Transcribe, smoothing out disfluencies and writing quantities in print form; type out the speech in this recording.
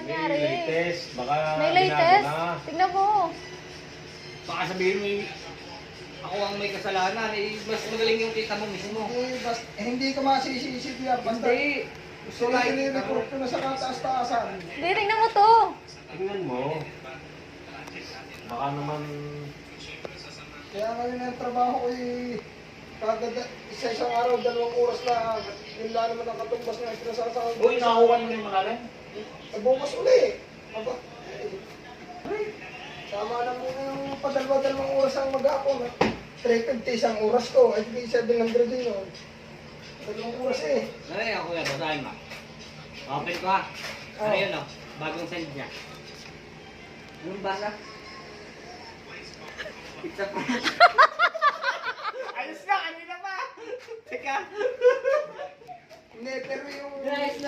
nangyari? May latest. Baka May binago latest? na. Tingnan mo. Baka sabihin mo ako ang may kasalanan. Eh, mas magaling yung kita mo mismo. Hindi ka masisisip yan. Basta Hindi. gusto lang sinireport ko na sa kataas-taasan. Hindi, tingnan mo to. Tingnan mo. Baka naman... Kaya ngayon ang trabaho ko kagad isa-isang araw, 2 oras na yun lang naman ang katumbas na pinasasawag. Uy, nakakuha niyo yung malalim? Bukas uli. Aba. Tama na muna yung padalwa-dalawang oras ang mag-ako. 350 isang oras ko. Ay, 700 din yun. 2 oras eh. Nalay ako yan, basahin mo. Open ko ha. Ano yun o? Bagong send niya. Anong basa? Pizza pa. Ayos na, kanina pa. Teka. Hindi, pero yung... Ayos na.